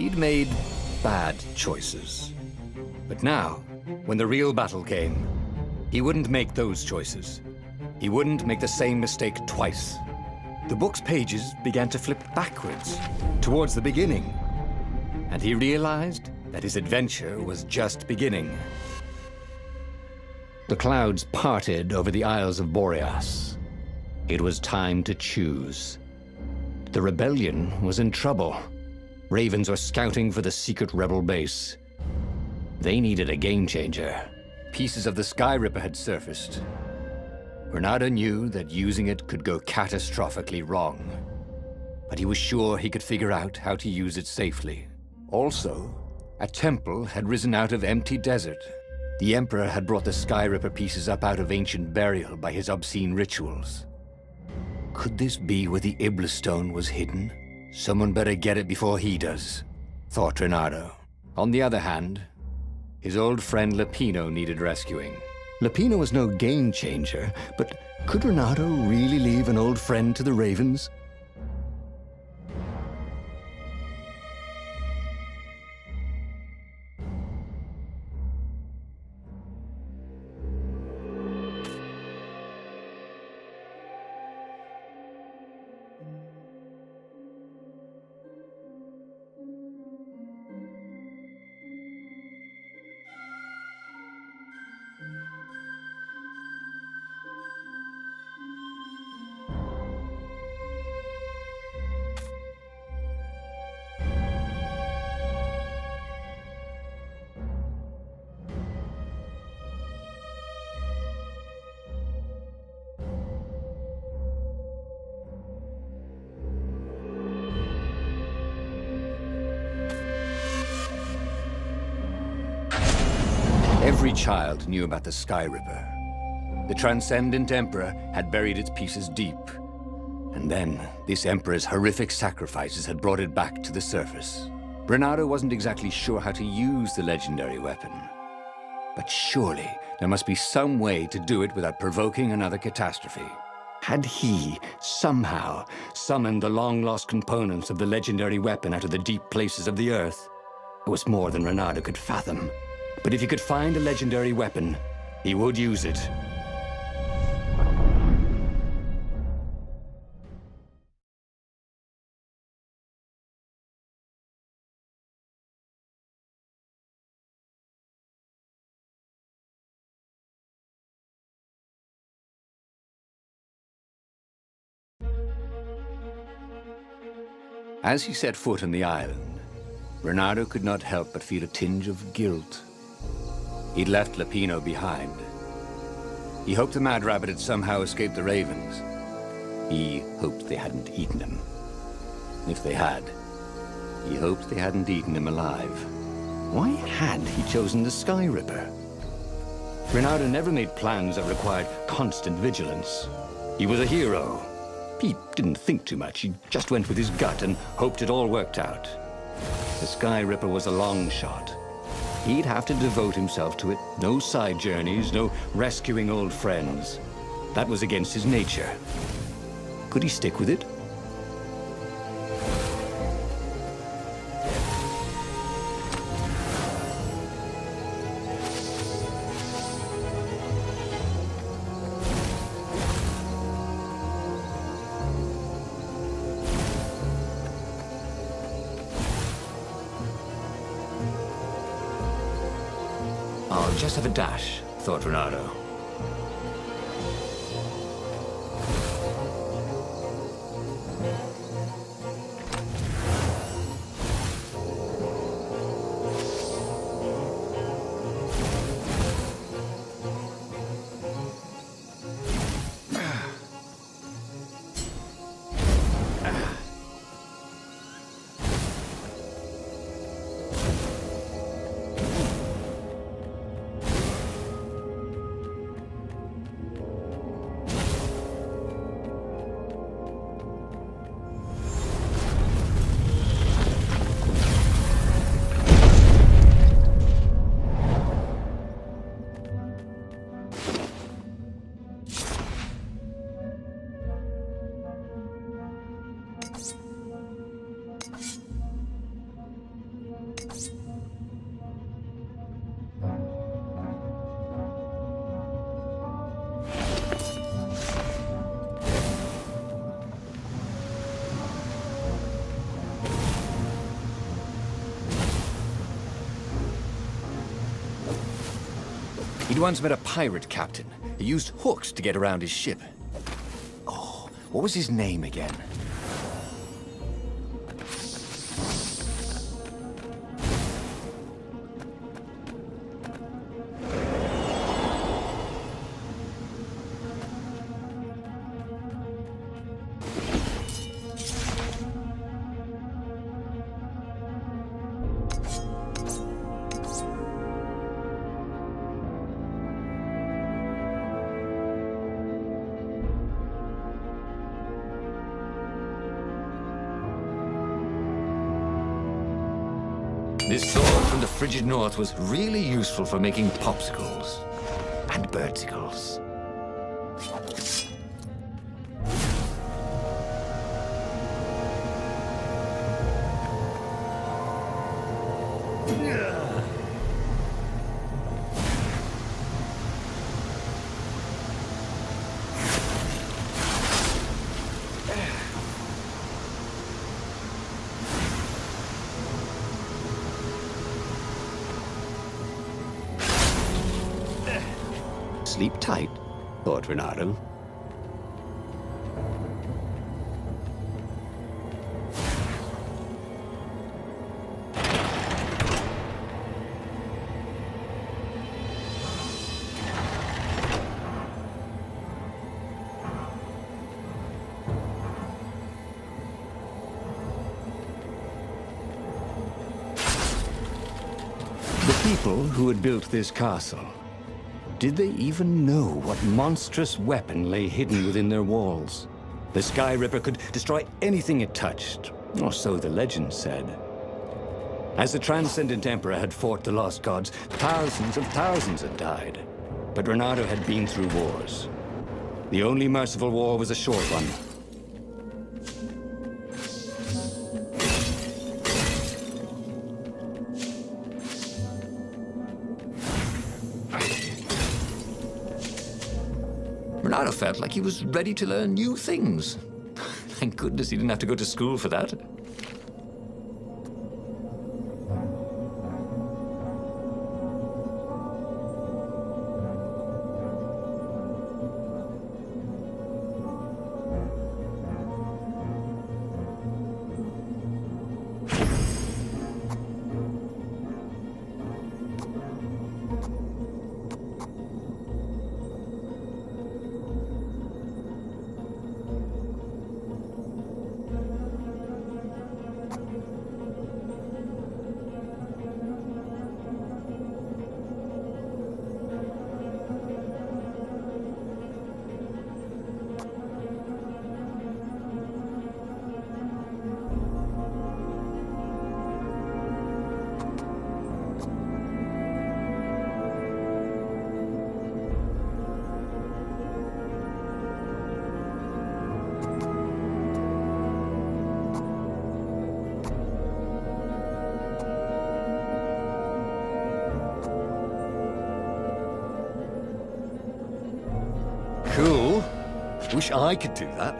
He'd made bad choices. But now, when the real battle came, he wouldn't make those choices. He wouldn't make the same mistake twice. The book's pages began to flip backwards, towards the beginning. And he realized that his adventure was just beginning. The clouds parted over the Isles of Boreas. It was time to choose. The rebellion was in trouble. Ravens were scouting for the secret rebel base. They needed a game changer. Pieces of the Sky Ripper had surfaced. Renato knew that using it could go catastrophically wrong. But he was sure he could figure out how to use it safely. Also, a temple had risen out of empty desert. The Emperor had brought the Sky Ripper pieces up out of ancient burial by his obscene rituals. Could this be where the Iblis stone was hidden? Someone better get it before he does, thought Renato. On the other hand, his old friend Lapino needed rescuing. Lapino was no game changer, but could Renato really leave an old friend to the Ravens? Every child knew about the Sky Ripper. The Transcendent Emperor had buried its pieces deep. And then, this Emperor's horrific sacrifices had brought it back to the surface. Renato wasn't exactly sure how to use the legendary weapon. But surely, there must be some way to do it without provoking another catastrophe. Had he, somehow, summoned the long-lost components of the legendary weapon out of the deep places of the Earth? It was more than Renato could fathom. But if he could find a legendary weapon, he would use it. As he set foot on the island, Renato could not help but feel a tinge of guilt. He'd left Lapino behind. He hoped the Mad Rabbit had somehow escaped the Ravens. He hoped they hadn't eaten him. If they had, he hoped they hadn't eaten him alive. Why had he chosen the Sky Ripper? Renato never made plans that required constant vigilance. He was a hero. He didn't think too much. He just went with his gut and hoped it all worked out. The Sky Ripper was a long shot. He'd have to devote himself to it. No side journeys, no rescuing old friends. That was against his nature. Could he stick with it? I'll just have a dash, thought Renato. once met a pirate captain. He used hooks to get around his ship. Oh, what was his name again? This sword from the frigid north was really useful for making popsicles and birdsicles. Sleep tight, thought Renato. The people who had built this castle, did they even know what monstrous weapon lay hidden within their walls? The Sky Ripper could destroy anything it touched, or so the legend said. As the Transcendent Emperor had fought the Lost Gods, thousands of thousands had died. But Renato had been through wars. The only merciful war was a short one. Renato felt like he was ready to learn new things. Thank goodness he didn't have to go to school for that. Cool. Wish I could do that.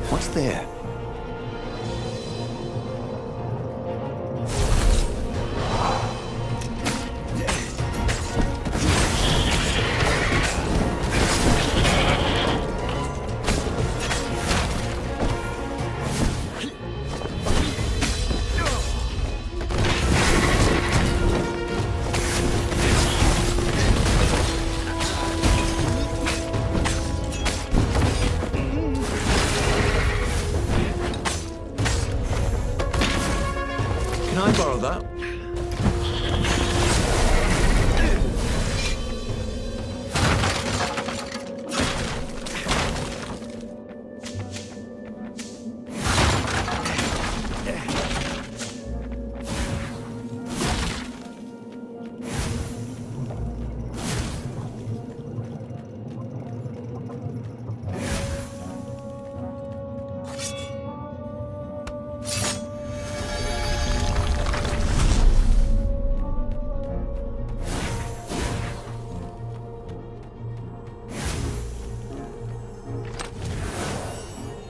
What's there?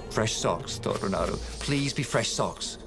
Fresh socks, thought Ronaldo. Please be fresh socks.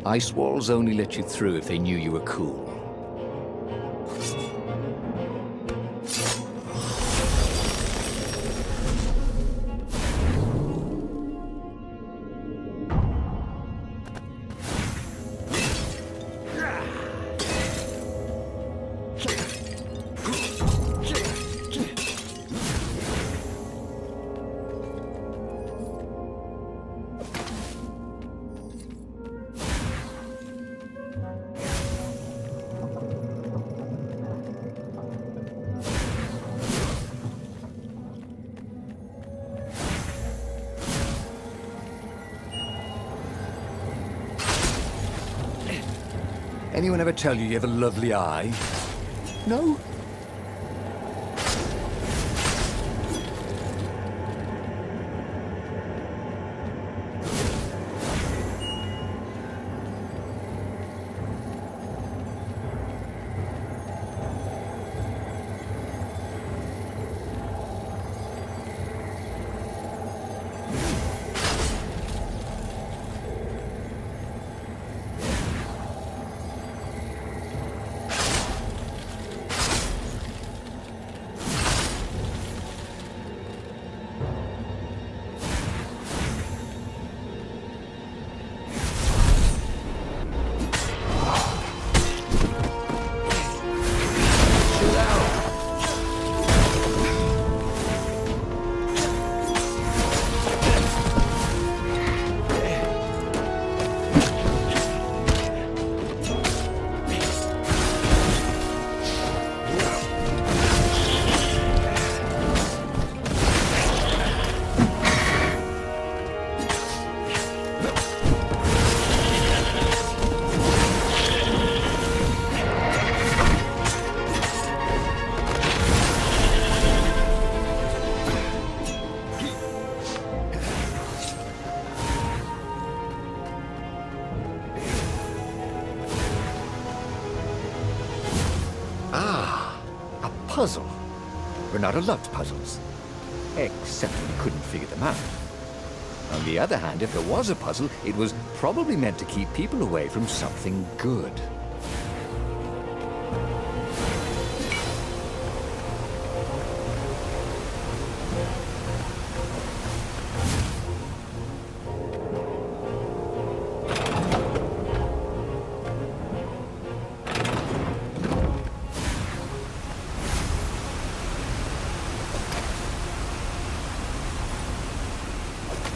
Ice walls only let you through if they knew you were cool. Anyone ever tell you have a lovely eye? No? Puzzle. Renato loved puzzles. Except when he couldn't figure them out. On the other hand, if there was a puzzle, it was probably meant to keep people away from something good.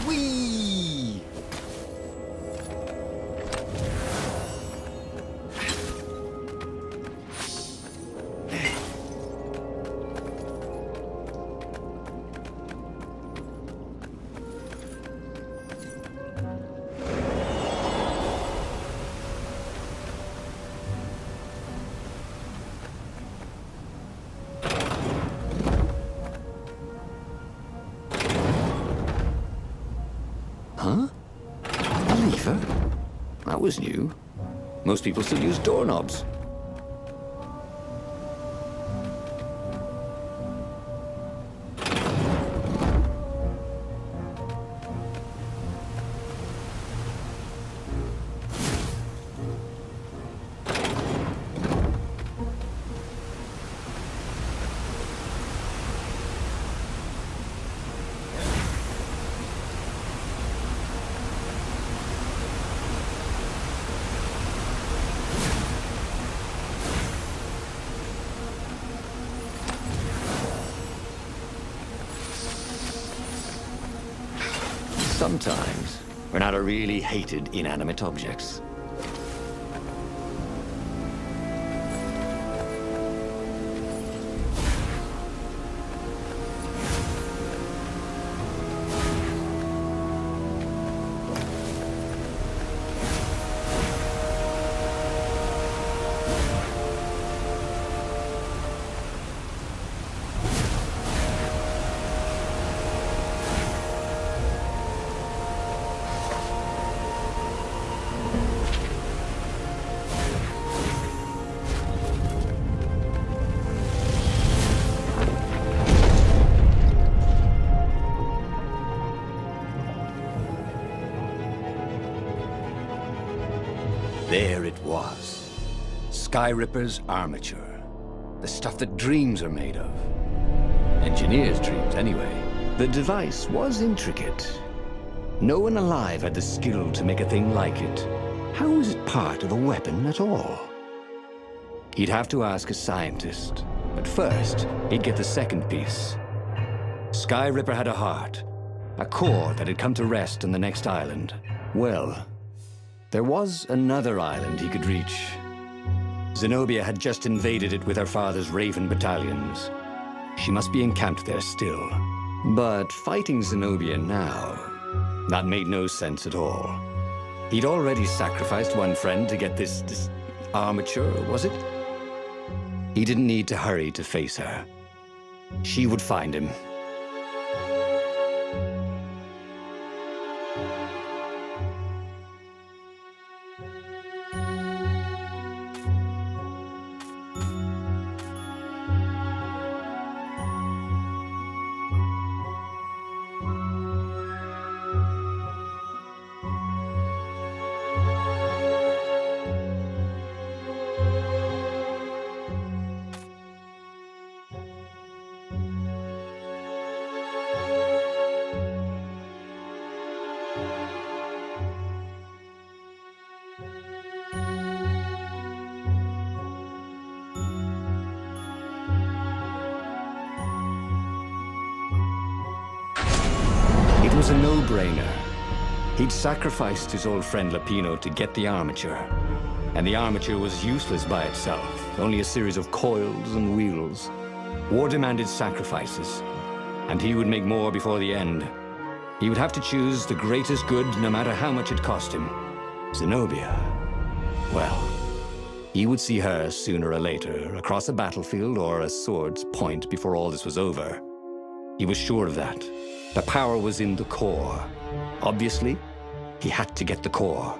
Whee! Huh? A lever? That was new. Most people still use doorknobs. Sometimes, Renata really hated inanimate objects. There it was. Skyripper's armature. The stuff that dreams are made of. Engineers' dreams, anyway. The device was intricate. No one alive had the skill to make a thing like it. How was it part of a weapon at all? He'd have to ask a scientist. But first, he'd get the second piece. Skyripper had a heart. A core that had come to rest on the next island. Well, there was another island he could reach. Zenobia had just invaded it with her father's Raven battalions. She must be encamped there still. But fighting Zenobia now, that made no sense at all. He'd already sacrificed one friend to get this armature, was it? He didn't need to hurry to face her. She would find him. It was a no-brainer. He'd sacrificed his old friend Lapino to get the armature. And the armature was useless by itself, only a series of coils and wheels. War demanded sacrifices, and he would make more before the end. He would have to choose the greatest good no matter how much it cost him. Zenobia. Well, he would see her sooner or later, across a battlefield or a sword's point before all this was over. He was sure of that. The power was in the core. Obviously, he had to get the core.